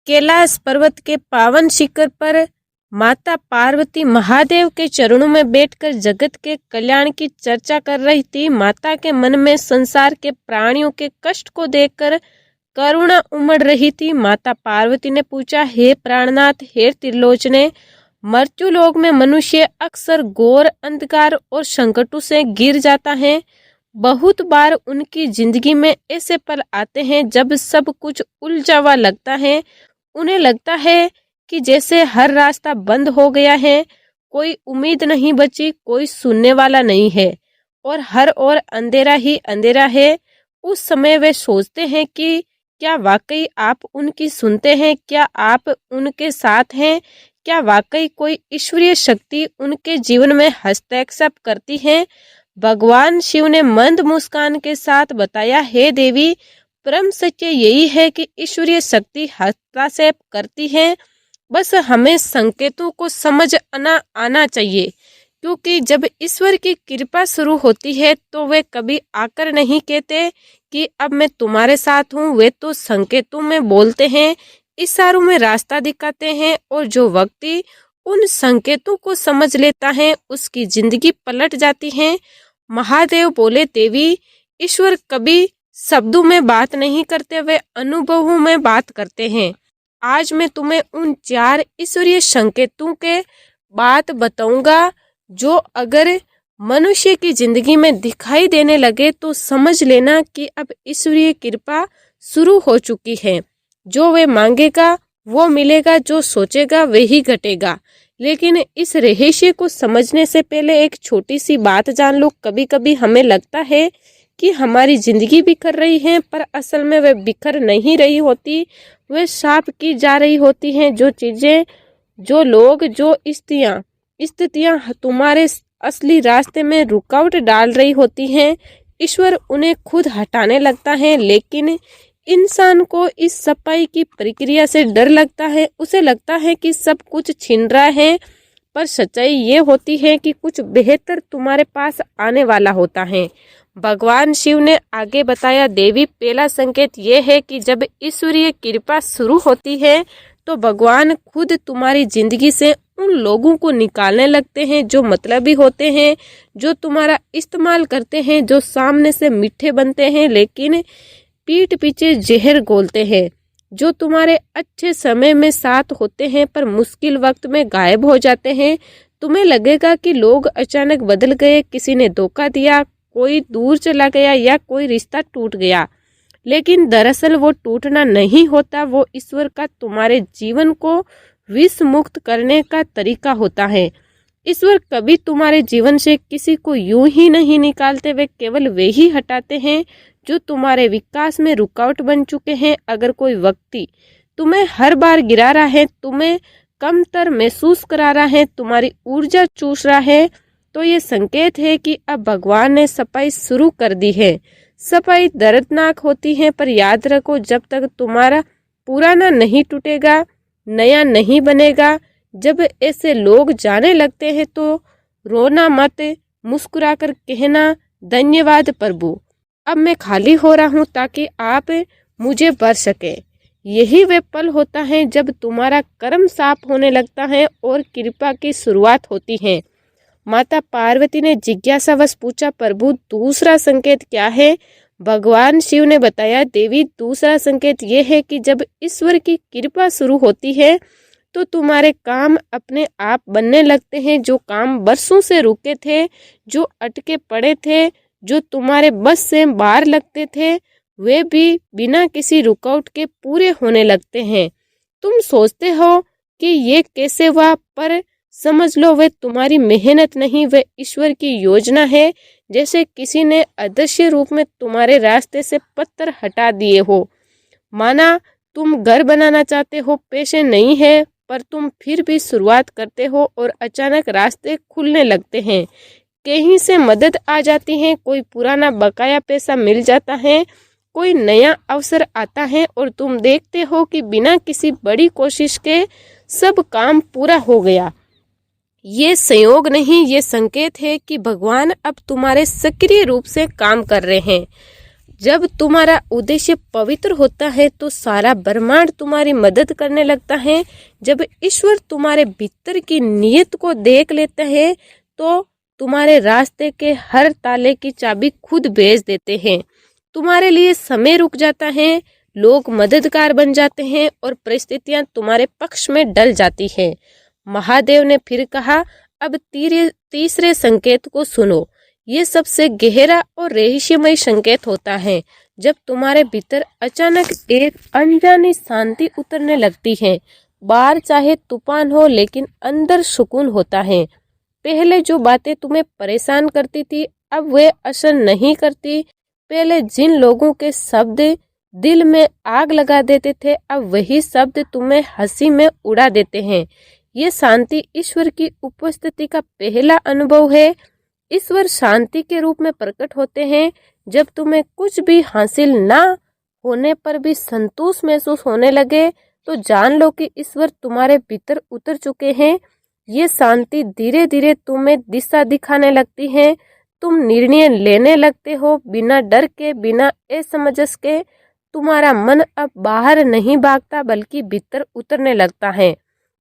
कैलाश पर्वत के पावन शिखर पर माता पार्वती महादेव के चरणों में बैठकर जगत के कल्याण की चर्चा कर रही थी। माता के मन में संसार के प्राणियों के कष्ट को देखकर करुणा उमड़ रही थी। माता पार्वती ने पूछा, हे प्राणनाथ, हे त्रिलोचने, मृत्युलोक में मनुष्य अक्सर घोर अंधकार और संकटों से घिर जाता है। बहुत बार उनकी जिंदगी में ऐसे पल आते हैं जब सब कुछ उलझा हुआ लगता है। उन्हें लगता है कि जैसे हर रास्ता बंद हो गया है, कोई उम्मीद नहीं बची, कोई सुनने वाला नहीं है और हर ओर अंधेरा ही अंधेरा है। उस समय वे सोचते हैं कि क्या वाकई आप उनकी सुनते हैं? क्या आप उनके साथ हैं? क्या वाकई कोई ईश्वरीय शक्ति उनके जीवन में हस्तक्षेप करती है? भगवान शिव ने मंद मुस्कान के साथ बताया, हे देवी, परम सत्य यही है कि ईश्वरीय शक्ति हस्तक्षेप करती है। बस हमें संकेतों को समझ आना चाहिए, क्योंकि जब ईश्वर की कृपा शुरू होती है तो वे कभी आकर नहीं कहते कि अब मैं तुम्हारे साथ हूँ। वे तो संकेतों में बोलते हैं, इशारों में रास्ता दिखाते हैं, और जो व्यक्ति उन संकेतों को समझ लेता है उसकी जिंदगी पलट जाती है। महादेव बोले, देवी, ईश्वर कभी शब्दों में बात नहीं करते, वे अनुभवों में बात करते हैं। आज मैं तुम्हें उन 4 ईश्वरीय संकेतों के बात बताऊंगा जो अगर मनुष्य की जिंदगी में दिखाई देने लगे तो समझ लेना कि अब ईश्वरीय कृपा शुरू हो चुकी है। जो वे मांगेगा वो मिलेगा, जो सोचेगा वही घटेगा। लेकिन इस रहस्य को समझने से पहले एक छोटी सी बात जान लो। कभी कभी हमें लगता है कि हमारी जिंदगी बिखर रही है, पर असल में वे बिखर नहीं रही होती, वे साफ की जा रही होती हैं। जो चीजें, जो लोग, जो स्थितियां तुम्हारे असली रास्ते में रुकावट डाल रही होती हैं, ईश्वर उन्हें खुद हटाने लगता है। लेकिन इंसान को इस सफाई की प्रक्रिया से डर लगता है। उसे लगता है कि सब कुछ छिन रहा है, पर सच्चाई ये होती है कि कुछ बेहतर तुम्हारे पास आने वाला होता है। भगवान शिव ने आगे बताया, देवी, पहला संकेत ये है कि जब ईश्वरीय कृपा शुरू होती है तो भगवान खुद तुम्हारी जिंदगी से उन लोगों को निकालने लगते हैं जो मतलबी होते हैं, जो तुम्हारा इस्तेमाल करते हैं, जो सामने से मीठे बनते हैं लेकिन पीठ पीछे जहर घोलते हैं, जो तुम्हारे अच्छे समय में साथ होते हैं पर मुश्किल वक्त में गायब हो जाते हैं। तुम्हें लगेगा कि लोग अचानक बदल गए, किसी ने धोखा दिया, कोई दूर चला गया या कोई रिश्ता टूट गया, लेकिन दरअसल वो टूटना नहीं होता, वो ईश्वर का तुम्हारे जीवन को विष मुक्त करने का तरीका होता है। ईश्वर कभी तुम्हारे जीवन से किसी को यूं ही नहीं निकालते, वे केवल वे ही हटाते हैं जो तुम्हारे विकास में रुकावट बन चुके हैं। अगर कोई व्यक्ति तुम्हें हर बार गिरा रहा है, तुम्हें कमतर महसूस करा रहा है, तुम्हारी ऊर्जा चूस रहा है, तो ये संकेत है कि अब भगवान ने सफाई शुरू कर दी है। सफाई दर्दनाक होती है, पर याद रखो, जब तक तुम्हारा पुराना नहीं टूटेगा, नया नहीं बनेगा। जब ऐसे लोग जाने लगते हैं तो रोना मत, मुस्कुराकर कहना, धन्यवाद प्रभु, अब मैं खाली हो रहा हूँ ताकि आप मुझे भर सके। यही वे पल होता है जब तुम्हारा कर्म साफ होने लगता है और कृपा की शुरुआत होती है। माता पार्वती ने जिज्ञासावश पूछा, प्रभु, दूसरा संकेत क्या है? भगवान शिव ने बताया, देवी, दूसरा संकेत ये है कि जब ईश्वर की कृपा शुरू होती है तो तुम्हारे काम अपने आप बनने लगते हैं। जो काम बरसों से रुके थे, जो अटके पड़े थे, जो तुम्हारे बस से बाहर लगते थे, वे भी बिना किसी रुकावट के पूरे होने लगते हैं। तुम सोचते हो कि ये कैसे हुआ, पर समझ लो वे तुम्हारी मेहनत नहीं, वे ईश्वर की योजना है। जैसे किसी ने अदृश्य रूप में तुम्हारे रास्ते से पत्थर हटा दिए हो। माना तुम घर बनाना चाहते हो, पैसे नहीं है, पर तुम फिर भी शुरुआत करते हो और अचानक रास्ते खुलने लगते हैं। कहीं से मदद आ जाती है, कोई पुराना बकाया पैसा मिल जाता है, कोई नया अवसर आता है और तुम देखते हो कि बिना किसी बड़ी कोशिश के सब काम पूरा हो गया। ये संयोग नहीं, ये संकेत है कि भगवान अब तुम्हारे सक्रिय रूप से काम कर रहे हैं। जब तुम्हारा उद्देश्य पवित्र होता है तो सारा ब्रह्मांड तुम्हारी मदद करने लगता है। जब ईश्वर तुम्हारे भीतर की नीयत को देख लेता है तो तुम्हारे रास्ते के हर ताले की चाबी खुद भेज देते हैं। तुम्हारे लिए समय रुक जाता है, लोग मददगार बन जाते हैं और परिस्थितियां तुम्हारे पक्ष में डल जाती हैं। महादेव ने फिर कहा, अब तीसरे संकेत को सुनो। ये सबसे गहरा और रहस्यमय संकेत होता है जब तुम्हारे भीतर अचानक एक अनजानी शांति उतरने लगती है। बाहर चाहे तूफान हो लेकिन अंदर सुकून होता है। पहले जो बातें तुम्हें परेशान करती थी अब वे असर नहीं करती। पहले जिन लोगों के शब्द दिल में आग लगा देते थे अब वही शब्द तुम्हें हंसी में उड़ा देते हैं। ये शांति ईश्वर की उपस्थिति का पहला अनुभव है। ईश्वर शांति के रूप में प्रकट होते हैं जब तुम्हें कुछ भी हासिल ना होने पर भी संतोष महसूस होने लगे तो जान लो कि ईश्वर तुम्हारे भीतर उतर चुके हैं। ये शांति धीरे धीरे तुम्हें दिशा दिखाने लगती है। तुम निर्णय लेने लगते हो बिना डर के, बिना असमंजस के। तुम्हारा मन अब बाहर नहीं भागता बल्कि भीतर उतरने लगता है।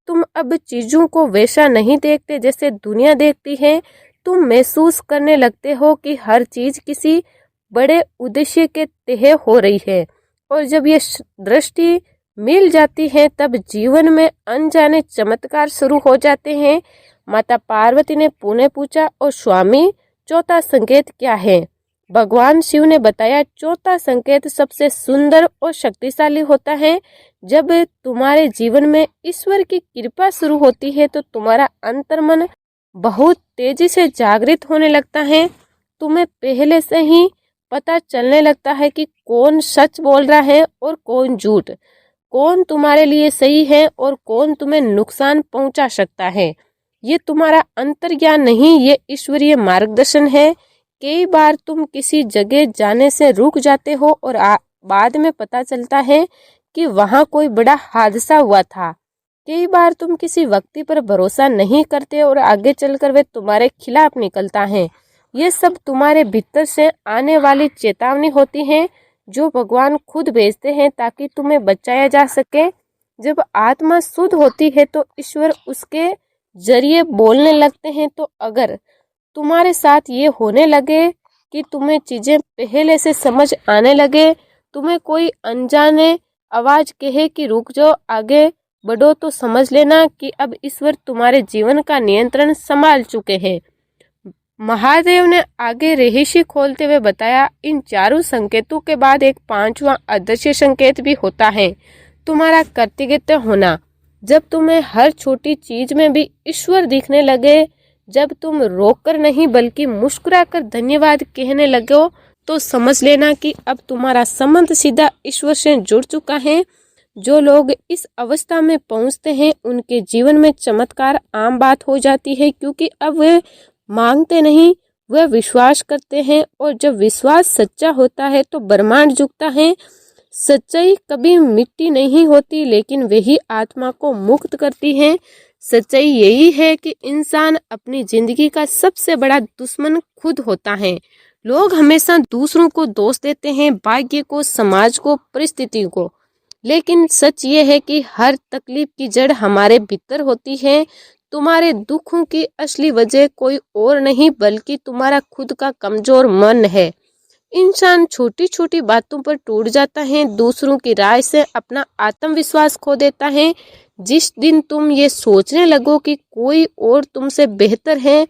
तुम अब चीजों को वैसा नहीं देखते जैसे दुनिया देखती है। तुम महसूस करने लगते हो कि हर चीज किसी बड़े उद्देश्य के तहत हो रही है और जब ये दृष्टि मिल जाती है तब जीवन में अनजाने चमत्कार शुरू हो जाते हैं। माता पार्वती ने पुनः पूछा, और स्वामी चौथा संकेत क्या है? भगवान शिव ने बताया, चौथा संकेत सबसे सुंदर और शक्तिशाली होता है। जब तुम्हारे जीवन में ईश्वर की कृपा शुरू होती है तो तुम्हारा अंतर्मन बहुत तेजी से जागृत होने लगता है। तुम्हें पहले से ही पता चलने लगता है कि कौन सच बोल रहा है और कौन झूठ, कौन तुम्हारे लिए सही है और कौन तुम्हें नुकसान पहुंचा सकता है। ये तुम्हारा अंतर्ज्ञान नहीं, ये ईश्वरीय मार्गदर्शन है। कई बार तुम किसी जगह जाने से रुक जाते हो और बाद में पता चलता है कि वहाँ कोई बड़ा हादसा हुआ था। कई बार तुम किसी व्यक्ति पर भरोसा नहीं करते और आगे चलकर वे तुम्हारे खिलाफ निकलता है। ये सब तुम्हारे भीतर से आने वाली चेतावनी होती है जो भगवान खुद भेजते हैं ताकि तुम्हें बचाया जा सके। जब आत्मा शुद्ध होती है तो ईश्वर उसके जरिए बोलने लगते हैं। तो अगर तुम्हारे साथ ये होने लगे कि तुम्हें चीजें पहले से समझ आने लगे, तुम्हें कोई अनजाने आवाज कहे कि रुक जाओ, आगे बढ़ो, तो समझ लेना कि अब ईश्वर तुम्हारे जीवन का नियंत्रण संभाल चुके हैं। महादेव ने आगे रहस्य खोलते हुए बताया, इन चारों संकेतों के बाद एक पांचवा अदृश्य संकेत भी होता है, तुम्हारा कृतज्ञ होना। जब तुम्हें हर छोटी चीज में भी ईश्वर दिखने लगे, जब तुम रोककर नहीं बल्कि मुस्कुराकर धन्यवाद कहने लगो, तो समझ लेना कि अब तुम्हारा संबंध सीधा ईश्वर से जुड़ चुका है। जो लोग इस अवस्था में पहुंचते हैं उनके जीवन में चमत्कार आम बात हो जाती है, क्योंकि अब वे मांगते नहीं, वह विश्वास करते हैं। और जब विश्वास सच्चा होता है तो ब्रह्मांड झुकता है। सच्चाई कभी मिट्टी नहीं होती, लेकिन वही आत्मा को मुक्त करती है। सच्चाई यही है कि इंसान अपनी जिंदगी का सबसे बड़ा दुश्मन खुद होता है। लोग हमेशा दूसरों को दोष देते हैं, भाग्य को, समाज को, परिस्थिति को, लेकिन सच ये है कि हर तकलीफ की जड़ हमारे भीतर होती है। तुम्हारे दुखों की असली वजह कोई और नहीं बल्कि तुम्हारा खुद का कमजोर मन है। इंसान छोटी छोटी बातों पर टूट जाता है, दूसरों की राय से अपना आत्मविश्वास खो देता है। जिस दिन तुम ये सोचने लगो कि कोई और तुमसे बेहतर है,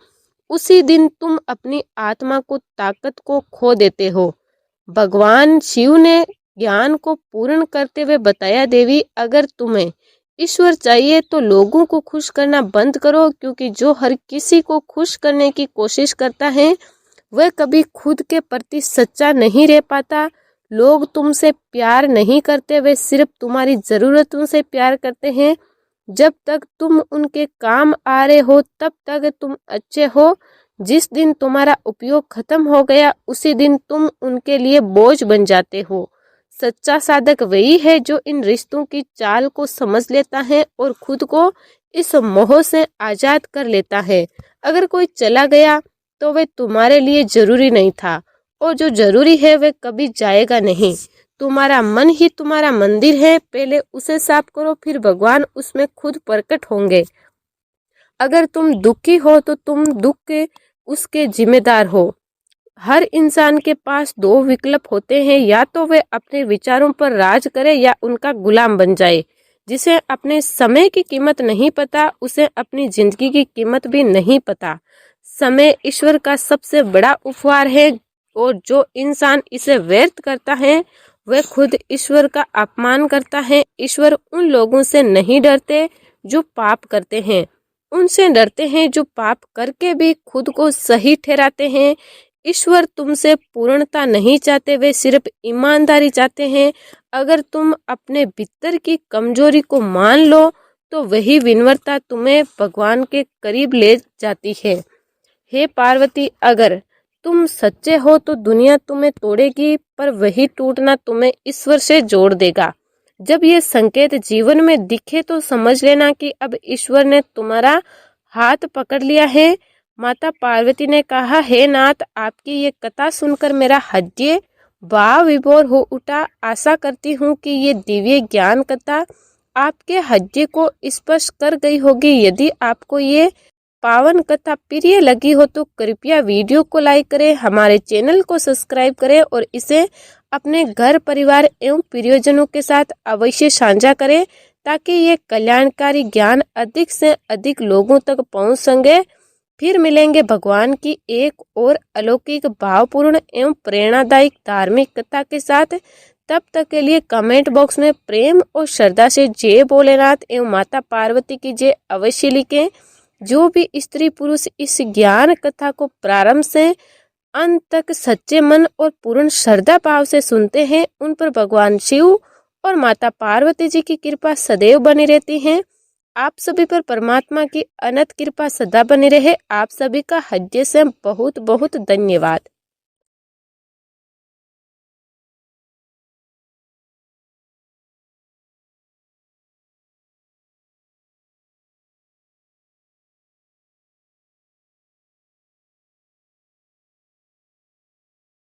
उसी दिन तुम अपनी आत्मा को, ताकत को खो देते हो। भगवान शिव ने ज्ञान को पूर्ण करते हुए बताया, देवी अगर तुम्हें ईश्वर चाहिए तो लोगों को खुश करना बंद करो, क्योंकि जो हर किसी को खुश करने की कोशिश करता है वह कभी खुद के प्रति सच्चा नहीं रह पाता। लोग तुमसे प्यार नहीं करते, वे सिर्फ तुम्हारी जरूरतों से प्यार करते हैं। जब तक तुम उनके काम आ रहे हो तब तक तुम अच्छे हो। जिस दिन तुम्हारा उपयोग खत्म हो गया उसी दिन तुम उनके लिए बोझ बन जाते हो। सच्चा साधक वही है जो इन रिश्तों की चाल को समझ लेता है और खुद को इस मोह से आजाद कर लेता है। अगर कोई चला गया तो वह तुम्हारे लिए जरूरी नहीं था, और जो जरूरी है वह कभी जाएगा नहीं। तुम्हारा मन ही तुम्हारा मंदिर है, पहले उसे साफ करो, फिर भगवान उसमें खुद प्रकट होंगे। अगर तुम दुखी हो तो तुम दुख के उसके जिम्मेदार हो। हर इंसान के पास दो विकल्प होते हैं, या तो वह अपने विचारों पर राज करे या उनका गुलाम बन जाए। जिसे अपने समय की कीमत नहीं पता, उसे अपनी जिंदगी की कीमत भी नहीं पता। समय ईश्वर का सबसे बड़ा उपहार है, और जो इंसान इसे व्यर्थ करता है वह खुद ईश्वर का अपमान करता है। ईश्वर उन लोगों से नहीं डरते जो पाप करते हैं, उनसे डरते हैं जो पाप करके भी खुद को सही ठहराते हैं। ईश्वर तुमसे पूर्णता नहीं चाहते, वे सिर्फ ईमानदारी चाहते हैं। अगर तुम अपने भीतर की कमजोरी को मान लो तो वही विनम्रता तुम्हें भगवान के करीब ले जाती है। हे पार्वती, अगर तुम सच्चे हो तो दुनिया तुम्हें तोड़ेगी, पर वही टूटना तुम्हें ईश्वर से जोड़ देगा। जब ये संकेत जीवन में दिखे तो समझ लेना कि अब ईश्वर ने तुम्हारा हाथ पकड़ लिया है। माता पार्वती ने कहा, हे नाथ, आपकी ये कथा सुनकर मेरा हृदय भाव विभोर हो उठा। आशा करती हूँ कि ये दिव्य ज्ञान कथा आपके हृदय को स्पर्श कर गई होगी। यदि आपको ये पावन कथा प्रिय लगी हो तो कृपया वीडियो को लाइक करें, हमारे चैनल को सब्सक्राइब करें और इसे अपने घर परिवार एवं प्रियजनों के साथ अवश्य साझा करें, ताकि ये कल्याणकारी ज्ञान अधिक से अधिक लोगों तक पहुंच सके। फिर मिलेंगे भगवान की एक और अलौकिक भावपूर्ण एवं प्रेरणादायक धार्मिक कथा के साथ। तब तक के लिए कमेंट बॉक्स में प्रेम और श्रद्धा से जय भोलेनाथ एवं माता पार्वती की जय अवश्य लिखें। जो भी स्त्री पुरुष इस ज्ञान कथा को प्रारंभ से अंत तक सच्चे मन और पूर्ण श्रद्धा भाव से सुनते हैं, उन पर भगवान शिव और माता पार्वती जी की कृपा सदैव बनी रहती है। आप सभी पर परमात्मा की अनंत कृपा सदा बनी रहे। आप सभी का हृदय से बहुत बहुत धन्यवाद।